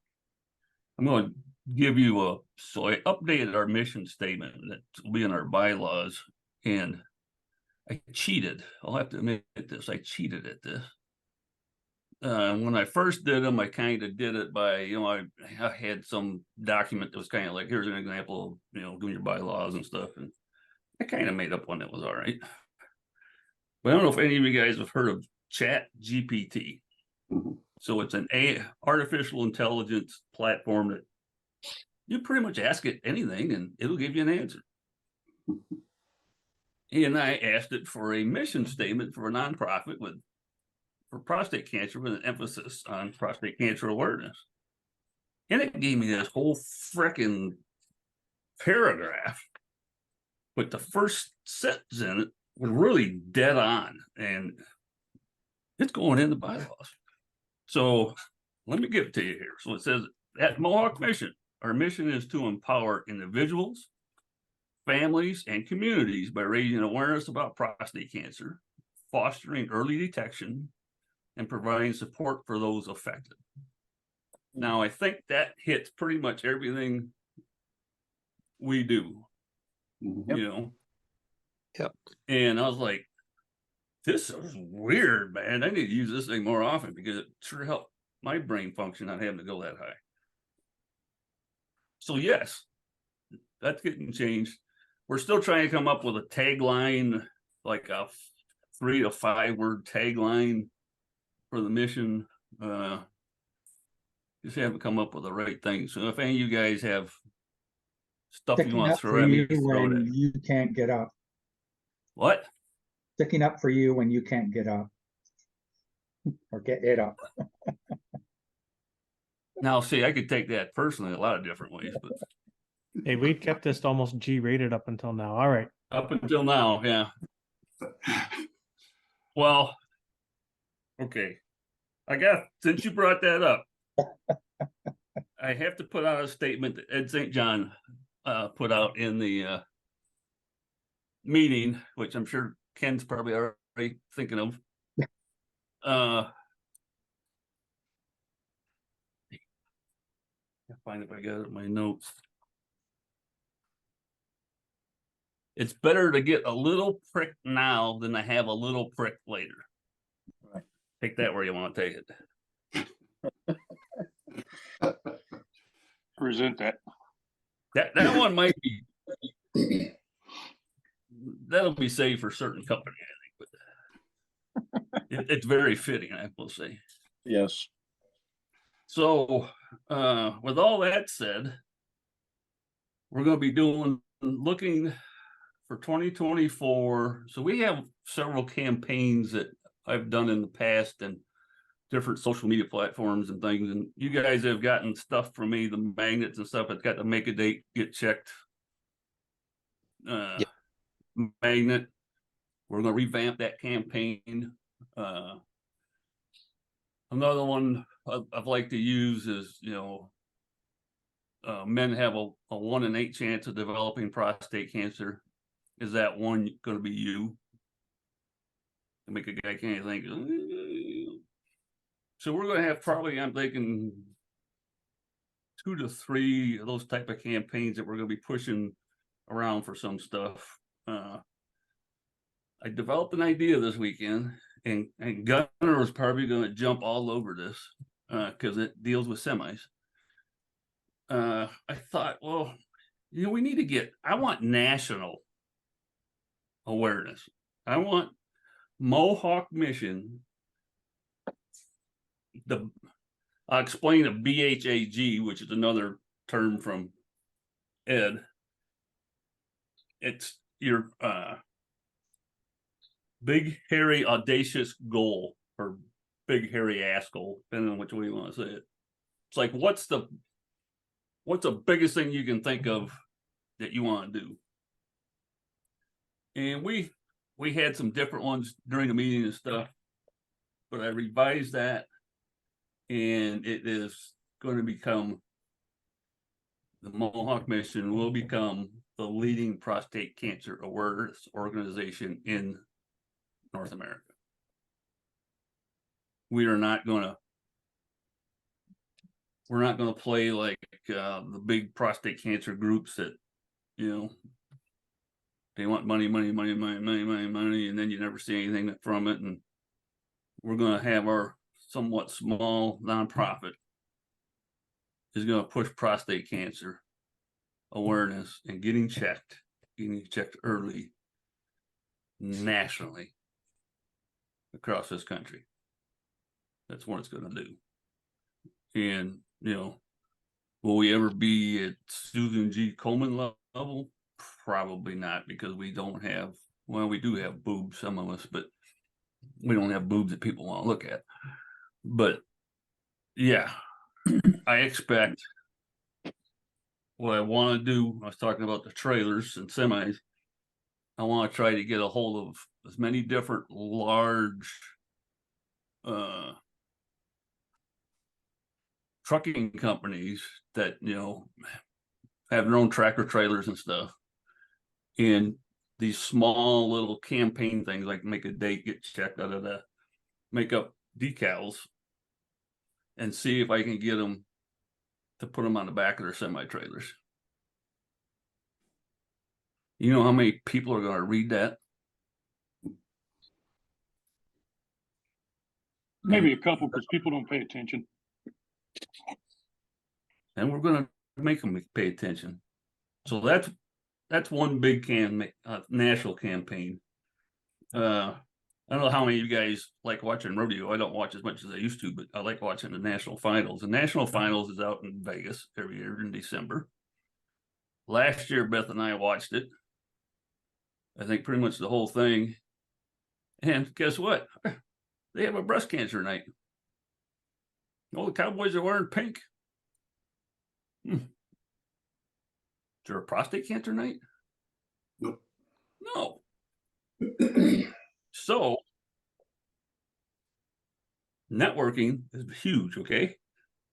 going to give you so I updated our mission statement that will be in our bylaws, and I cheated. I'll have to admit this. I cheated at this. When I first did them, I kind of did it by, I had some document that was kind of like, here's an example of, doing your bylaws and stuff. And I kind of made up one that was all right. But I don't know if any of you guys have heard of Chat GPT. So it's an artificial intelligence platform that you pretty much ask it anything and it'll give you an answer. And I asked it for a mission statement for a nonprofit for prostate cancer with an emphasis on prostate cancer awareness. And it gave me this whole frickin' paragraph, but the first sentence in it was really dead on, and it's going in the bylaws. So let me give it to you here. So it says, at Mohawk Mission, our mission is to empower individuals, families, and communities by raising awareness about prostate cancer, fostering early detection, and providing support for those affected. Now, I think that hits pretty much everything we do, Yep. And I was like, this is weird, man. I need to use this thing more often because it sure helped my brain function not having to go that high. So yes, that's getting changed. We're still trying to come up with a tagline, like a 3 to 5 word tagline for the mission. Just haven't come up with the right thing. So if any of you guys have stuff you Sticking want to up throw for at me, you just throw it at when me. you can't get up. What? Sticking up for you when you can't get up. Or get it up. Now, see, I could take that personally a lot of different ways, but Hey, we kept this almost G-rated up until now. All right. up until now, yeah. Well, okay. I guess since you brought that up, I have to put out a statement that Ed St. John put out in the meeting, which I'm sure Ken's probably already thinking of. I'll find if I got it in my notes. It's better to get a little prick now than to have a little prick later. Right. Take that where you want to take it. Present that. That one might be, that'll be saved for certain company, I think, but it's very fitting, I will say. Yes. So, with all that said, we're going to be looking for 2024. So we have several campaigns that I've done in the past and different social media platforms and things. And you guys have gotten stuff from me, the magnets and stuff. It's got to make a date, get checked. Magnet. We're going to revamp that campaign. Another one I've like to use is, men have a 1 in 8 chance of developing prostate cancer. Is that one going to be you? To make a guy kind of think. So we're going to have probably, I'm thinking, 2 to 3 of those type of campaigns that we're going to be pushing around for some stuff. I developed an idea this weekend, and Gunner was probably going to jump all over this because it deals with semis. I thought, well, we need to I want national awareness. I want Mohawk Mission. I'll explain a BHAG, which is another term from Ed. It's your big, hairy, audacious goal, or big, hairy ass goal, depending on which way you want to say it. It's like, what's the biggest thing you can think of that you want to do? And we had some different ones during the meeting and stuff, but I revised that, and it is going to become, the Mohawk Mission will become the leading prostate cancer awareness organization in North America. We're not going to play like the big prostate cancer groups that, they want money, money, money, money, money, money, money, and then you never see anything from it. And we're going to have our somewhat small nonprofit is going to push prostate cancer awareness and getting checked early nationally across this country. That's what it's going to do. And, you know, will we ever be at Susan G. Komen level? Probably not, because we don't have, well, we do have boobs, some of us, but we don't have boobs that people want to look at. But yeah, I expect what I want to do. I was talking about the trailers and semis. I want to try to get a hold of as many different large trucking companies that, you know, have their own tractor trailers and stuff, and these small little campaign things like make a date, get checked, make up decals, and see if I can get them to put them on the back of their semi trailers. You know how many people are going to read that? Maybe a couple, because people don't pay attention. And we're going to make them pay attention. So that's one big national campaign. I don't know how many of you guys like watching rodeo. I don't watch as much as I used to, but I like watching the national finals. The national finals is out in Vegas every year in December. Last year, Beth and I watched it. I think pretty much the whole thing. And guess what? They have a breast cancer night. All the Cowboys are wearing pink. Is there a prostate cancer night? Nope. No. So networking is huge, okay?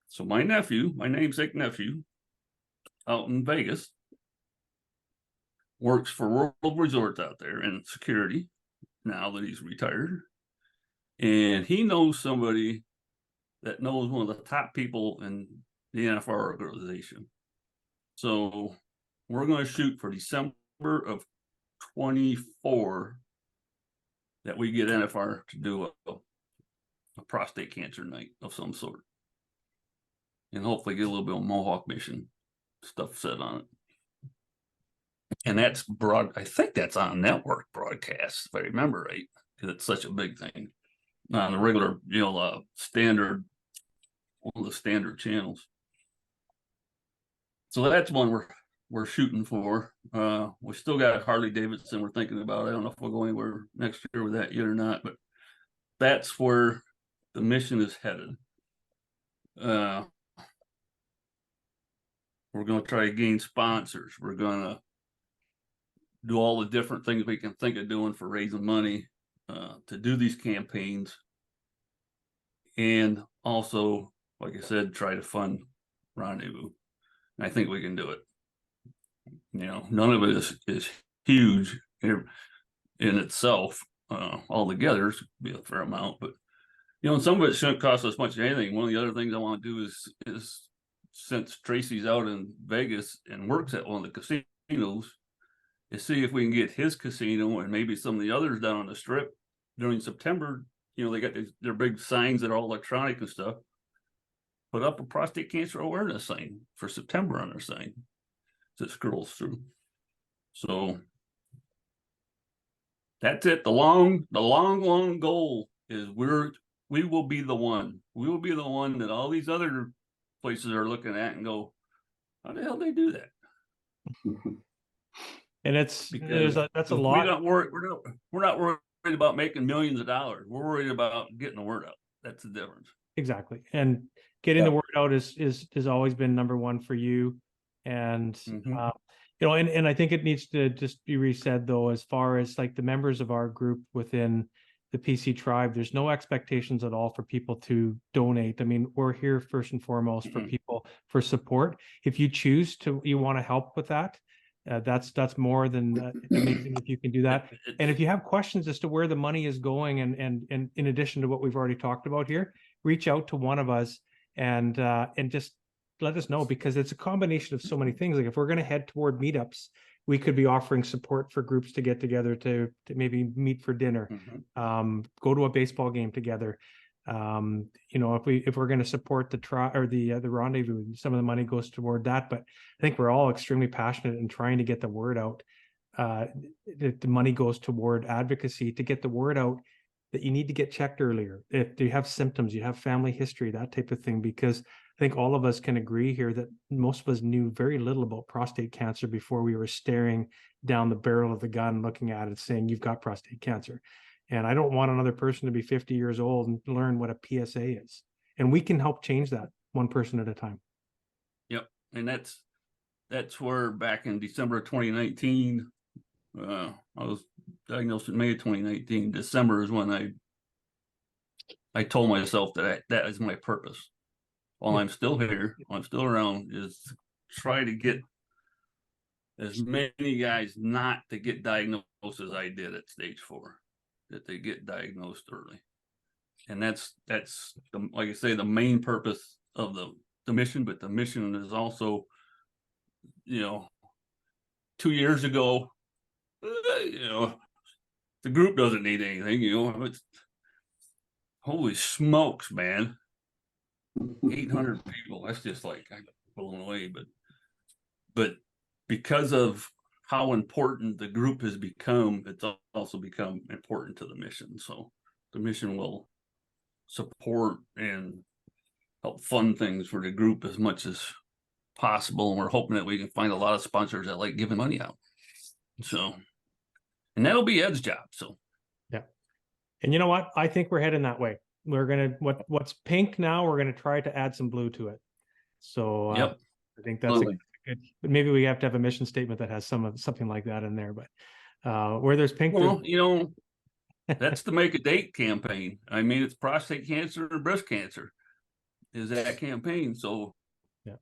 So my namesake nephew out in Vegas works for World Resorts out there in security now that he's retired. And he knows somebody that knows one of the top people in the NFR organization. So we're going to shoot for December of 24 that we get NFR to do a prostate cancer night of some sort. And hopefully get a little bit of Mohawk Mission stuff said on it. And that's I think that's on network broadcast, if I remember right, because it's such a big thing. On the regular, standard, one of the standard channels. So that's one we're shooting for. We still got Harley Davidson we're thinking about. I don't know if we'll go anywhere next year with that yet or not, but that's where the mission is headed. We're going to try to gain sponsors. We're going to do all the different things we can think of doing for raising money to do these campaigns. And also, like I said, try to fund Rendezvous. And I think we can do it. None of it is huge in itself. Altogether, it's be a fair amount, but and some of it shouldn't cost us much of anything. One of the other things I want to do is since Tracy's out in Vegas and works at one of the casinos, is see if we can get his casino and maybe some of the others down on the strip during September. They got their big signs that are all electronic and stuff. Put up a prostate cancer awareness sign for September on their sign that scrolls through. So that's it. The long goal is we will be the one. We will be the one that all these other places are looking at and go, how the hell they do that? And that's a lot. We're not worried about making millions of dollars. We're worried about getting the word out. That's the difference. Exactly. And getting the word out is always been number one for you. And and I think it needs to just be resaid though, as far as like the members of our group within the PC tribe, there's no expectations at all for people to donate. I mean, we're here first and foremost for people for support. If you choose you want to help with that, that's more than amazing if you can do that. And if you have questions as to where the money is going, and in addition to what we've already talked about here, reach out to one of us and just let us know, because it's a combination of so many things. Like if we're going to head toward meetups, we could be offering support for groups to get together to maybe meet for dinner, go to a baseball game together. You know, if we're going to support the rendezvous, some of the money goes toward that. But I think we're all extremely passionate in trying to get the word out. The money goes toward advocacy to get the word out that you need to get checked earlier. If you have symptoms, you have family history, that type of thing, because I think all of us can agree here that most of us knew very little about prostate cancer before we were staring down the barrel of the gun, looking at it saying, you've got prostate cancer. And I don't want another person to be 50 years old and learn what a PSA is. And we can help change that one person at a time. Yep. And that's where back in December of 2019, I was diagnosed in May of 2019. December is when I told myself that is my purpose. While I'm still here, while I'm still around, is to try to get as many guys not to get diagnosed as I did at stage 4, that they get diagnosed early. And that's like I say, the main purpose of the mission. But the mission is also, you know, 2 years ago, you know, the group doesn't need anything, you know. It's holy smokes, man. 800 people. That's just like, I'm blown away. But because of how important the group has become, it's also become important to the mission. So the mission will support and help fund things for the group as much as possible. And we're hoping that we can find a lot of sponsors that like giving money out. So, and that'll be Ed's job. So, yeah. And you know what? I think we're heading that way. We're going to, what's pink now, we're going to try to add some blue to it. So yep. I think that's a good, maybe we have to have a mission statement that has something like that in there, but where there's pink. Well, you know, that's the Make a Date campaign. I mean, it's prostate cancer and breast cancer is that campaign. So, yeah.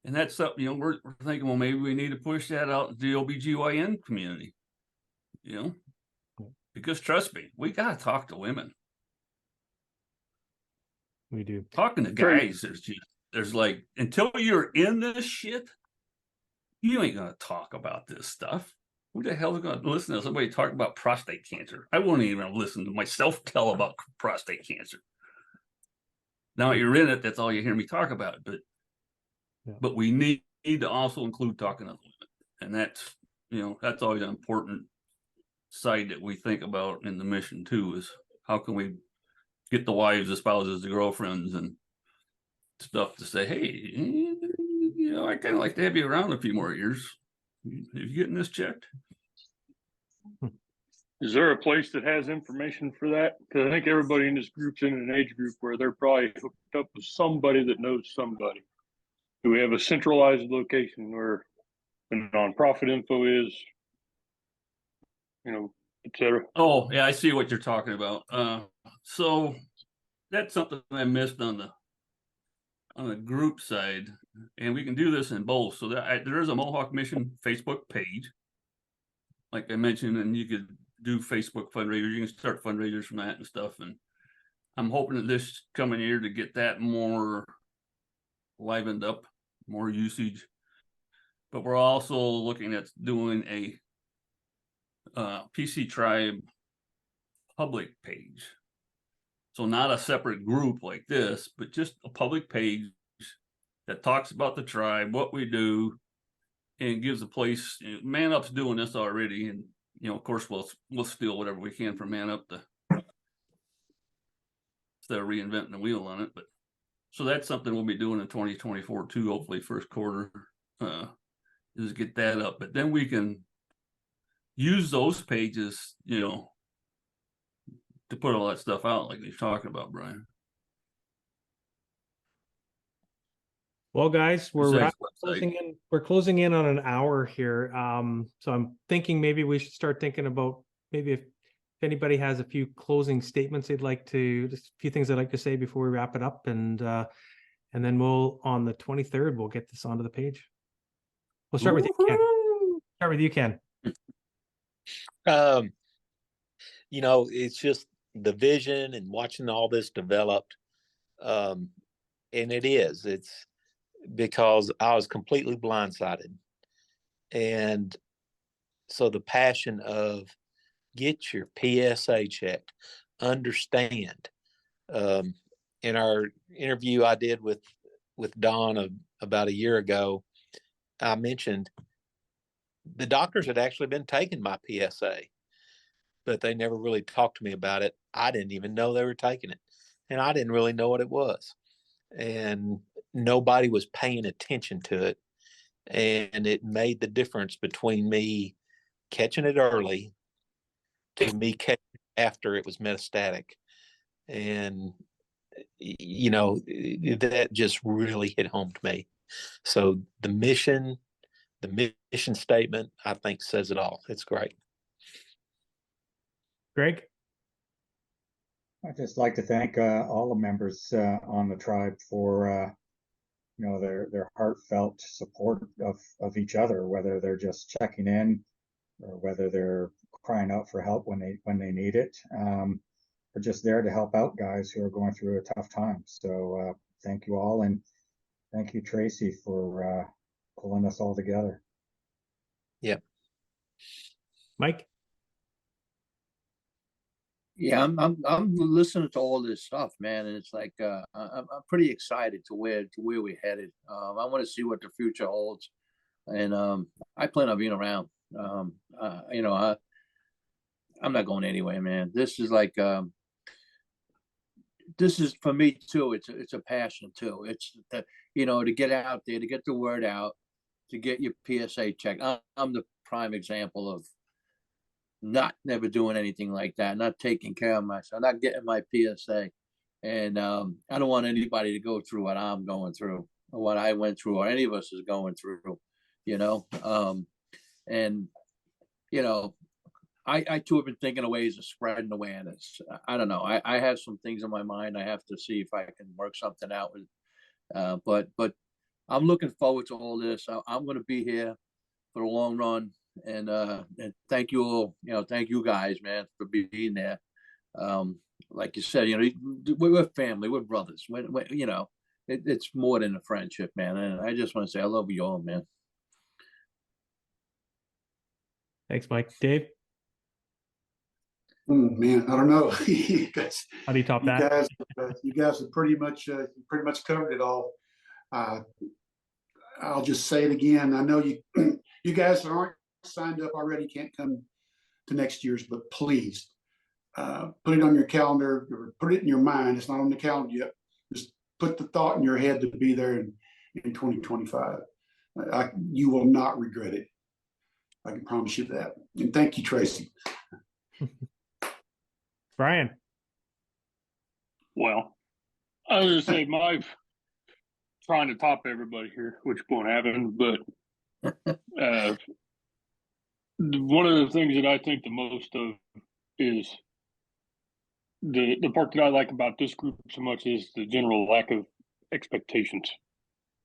And that's something, you know, we're thinking, well, maybe we need to push that out to the OBGYN community, you know, because trust me, we got to talk to women. We do. Talking to guys, there's like, until you're in this shit, you ain't going to talk about this stuff. Who the hell is going to listen to somebody talk about prostate cancer? I won't even listen to myself tell about prostate cancer. Now you're in it, that's all you hear me talk about. But we need to also include talking to women. And that's, you know, that's always an important side that we think about in the mission too, is how can we get the wives, the spouses, the girlfriends and stuff to say, hey, you know, I kind of like to have you around a few more years. Are you getting this checked? Is there a place that has information for that? Because I think everybody in this group's in an age group where they're probably hooked up with somebody that knows somebody. Do we have a centralized location where the nonprofit info is, you know, et cetera? Oh, yeah, I see what you're talking about. So that's something I missed on the group side, and we can do this in both. So there is a Mohawk Mission Facebook page, like I mentioned, and you could do Facebook fundraisers. You can start fundraisers from that and stuff. And I'm hoping that this coming year to get that more livened up, more usage. But we're also looking at doing a PC Tribe public page. So not a separate group like this, but just a public page that talks about the tribe, what we do, and gives a place. You know, Man Up's doing this already, and you know, of course, we'll steal whatever we can from Man Up to instead of reinventing the wheel on it. But so that's something we'll be doing in 2024 too. Hopefully, first quarter is get that up. But then we can use those pages, you know, to put all that stuff out like you're talking about, Brian. Well, guys, Besides we're closing in on an hour here. So I'm thinking maybe we should start thinking about maybe if anybody has a few closing statements just a few things they'd like to say before we wrap it up, and then we'll on the 23rd we'll get this onto the page. We'll start with you, Ken. Start with you, Ken. You know, it's just the vision and watching all this developed. And it's because I was completely blindsided. And So the passion of get your PSA checked, understand. In our interview I did with Don about a year ago, I mentioned the doctors had actually been taking my PSA, but they never really talked to me about it. I didn't even know they were taking it, and I didn't really know what it was, and nobody was paying attention to it. And it made the difference between me catching it early to me catching it after it was metastatic. And, that just really hit home to me. So the mission statement, I think, says it all. It's great. Greg? I'd just like to thank all the members on the tribe for their heartfelt support of each other, whether they're just checking in or whether they're crying out for help when they need it. We're just there to help out guys who are going through a tough time. So thank you all, and thank you, Tracy, for pulling us all together. Yep. Mike? Yeah, I'm listening to all this stuff, man, and it's like I'm pretty excited to where we're headed. I want to see what the future holds, and I plan on being around. I'm not going anywhere, man. This is like this is for me too. It's a passion too. It's to get out there, to get the word out, to get your PSA checked. I'm the prime example of never doing anything like that, not taking care of myself, not getting my PSA. And I don't want anybody to go through what I'm going through or what I went through or any of us is going through, and I too have been thinking of ways of spreading awareness. I don't know. I have some things in my mind. I have to see if I can work something out with, but I'm looking forward to all this. I'm going to be here for the long run. And thank you all, thank you guys, man, for being there. Like you said, we're family, we're brothers. It's more than a friendship, man. And I just want to say I love you all, man. Thanks, Mike. Dave? Man, I don't know. you guys, How do you top that? you guys have pretty much covered it all. I'll just say it again. I know you guys that aren't signed up already can't come to next year's, but please put it on your calendar or put it in your mind. It's not on the calendar yet. Just put the thought in your head to be there in 2025. You will not regret it. I can promise you that. And thank you, Tracy. Brian? Well, I was gonna say my trying to top everybody here, which won't happen, but one of the things that I think the most of is the part that I like about this group so much is the general lack of expectations.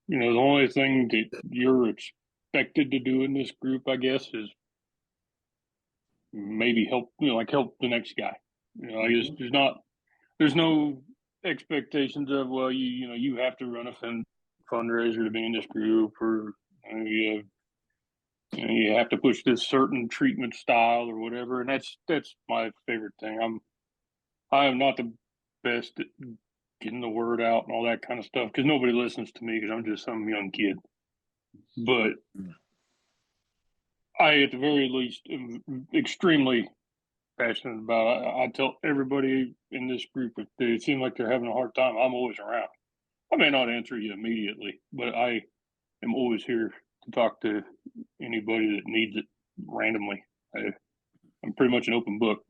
The only thing that you're expected to do in this group, I guess, is maybe help, help the next guy. I guess there's no expectations of, well, you have to run a fundraiser to be in this group, or you have to push this certain treatment style or whatever. And that's my favorite thing. I am not the best at getting the word out and all that kind of stuff because nobody listens to me because I'm just some young kid. But I, at the very least, am extremely passionate about it. I tell everybody in this group if they seem like they're having a hard time, I'm always around. I may not answer you immediately, but I am always here to talk to anybody that needs it randomly. I'm pretty much an open book.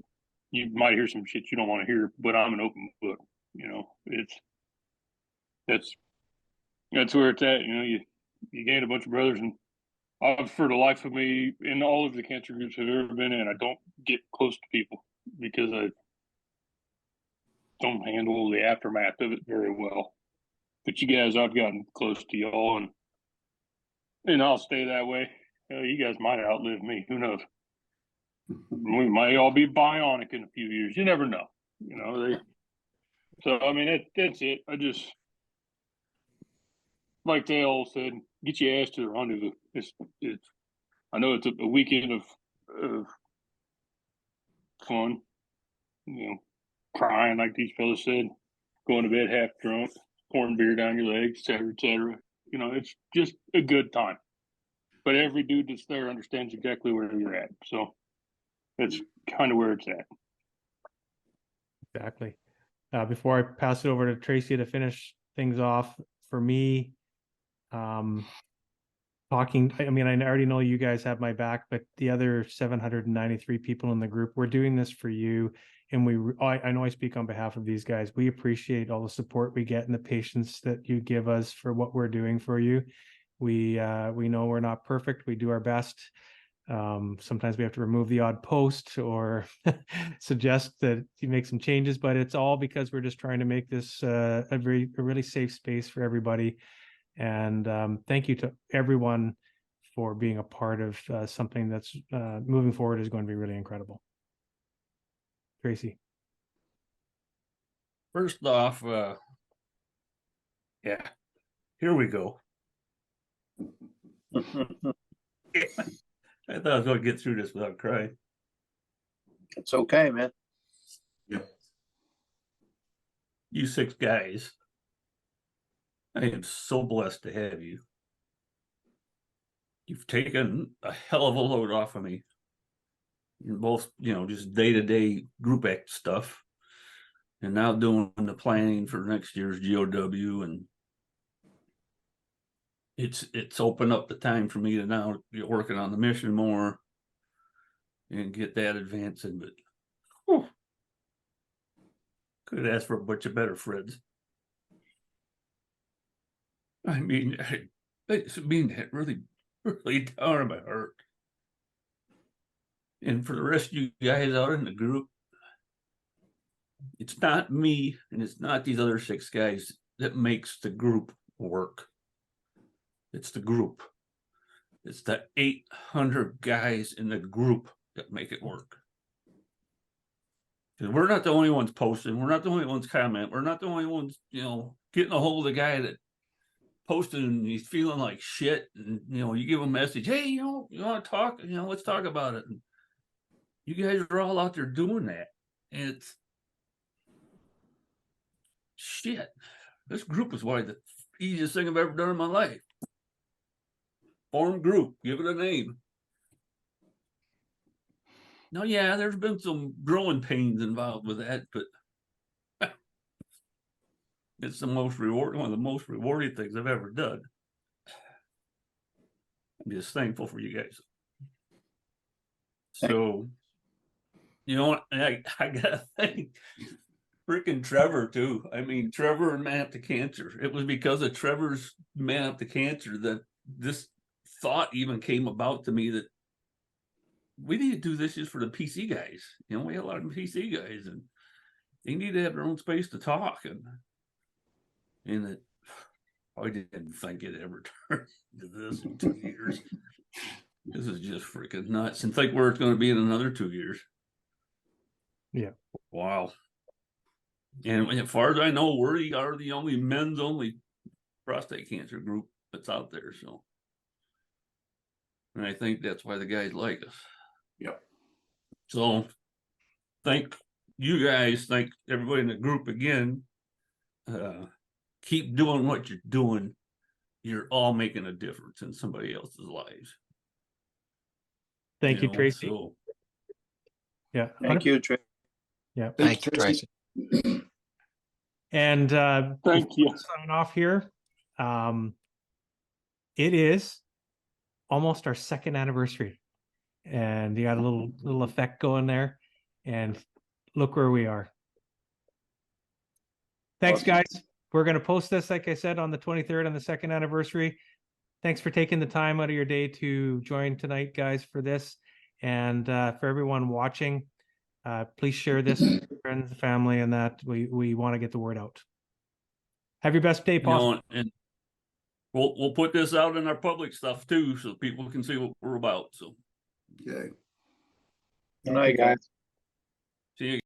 You might hear some shit you don't want to hear, but I'm an open book. That's where it's at. You gain a bunch of brothers, and for the life of me, in all of the cancer groups I've ever been in, I don't get close to people because I don't handle the aftermath of it very well. But you guys, I've gotten close to y'all, and I'll stay that way. You guys might outlive me. Who knows? We might all be bionic in a few years. You never know. So I mean, that's it. I just, like they all said, get your ass to the rendezvous. I know it's a weekend of of fun, you know, crying like these fellas said, going to bed half drunk, pouring beer down your legs, et cetera, et cetera. You know, it's just a good time. But every dude that's there understands exactly where you're at. So that's kind of where it's at. Exactly. Before I pass it over to Tracy to finish things off, for me, talking, I mean, I already know you guys have my back, but the other 793 people in the group, we're doing this for you. And I know I speak on behalf of these guys. We appreciate all the support we get and the patience that you give us for what we're doing for you. We know we're not perfect. We do our best. Sometimes we have to remove the odd post or suggest that you make some changes, but it's all because we're just trying to make this a really safe space for everybody. And thank you to everyone for being a part of something that's moving forward is going to be really incredible. Tracy. First off, yeah, here we go. I thought I was going to get through this without crying. It's okay, man. You 6 guys, I am so blessed to have you. You've taken a hell of a load off of me. In both, you know, just day-to-day group act stuff, and now doing the planning for next year's GOW, and it's opened up the time for me to now get working on the mission more and get that advancing. But whew, could ask for a bunch of better friends. I mean, I mean that really, really down in my heart. And for the rest of you guys out in the group, it's not me and it's not these other 6 guys that makes the group work. It's the group. It's the 800 guys in the group that make it work. Because we're not the only ones posting. We're not the only ones commenting. We're not the only ones, you know, getting a hold of the guy that posted and he's feeling like shit. And, you know, you give him a message, hey, you know, you want to talk? You know, let's talk about it. And you guys are all out there doing that. And it's shit. This group is probably the easiest thing I've ever done in my life. Form group, give it a name. Now, yeah, there's been some growing pains involved with that, but it's the most rewarding, one of the most rewarding things I've ever done. I'm just thankful for you guys. So, you know what? I gotta thank freaking Trevor too. I mean, Trevor and Man Up to Cancer. It was because of Trevor's Man Up to Cancer that this thought even came about to me that we need to do this just for the PC guys. You know, we have a lot of PC guys and they need to have their own space to talk. And it, I didn't think it ever turned into this in 2 years. This is just freaking nuts. And think where it's going to be in another 2 years. Yeah. Wow. And as far as I know, we are the only men's only prostate cancer group that's out there. So, and I think that's why the guys like us. Yep. So thank you guys. Thank everybody in the group again. Keep doing what you're doing. You're all making a difference in somebody else's lives. Thank you, Tracy. So, yeah. Thank you, Trey. Yeah. Thank you, Tracy. And Thank you. sign off here. It is almost our 2nd anniversary, and you got a little effect going there. And look where we are. Thanks, guys. We're going to post this, like I said, on the 23rd on the 2nd anniversary. Thanks for taking the time out of your day to join tonight, guys, for this. And for everyone watching, please share this with friends, family, and that we want to get the word out. Have your best day possible. and we'll put this out in our public stuff too, so people can see what we're about. So, Okay. Good night, guys. see you.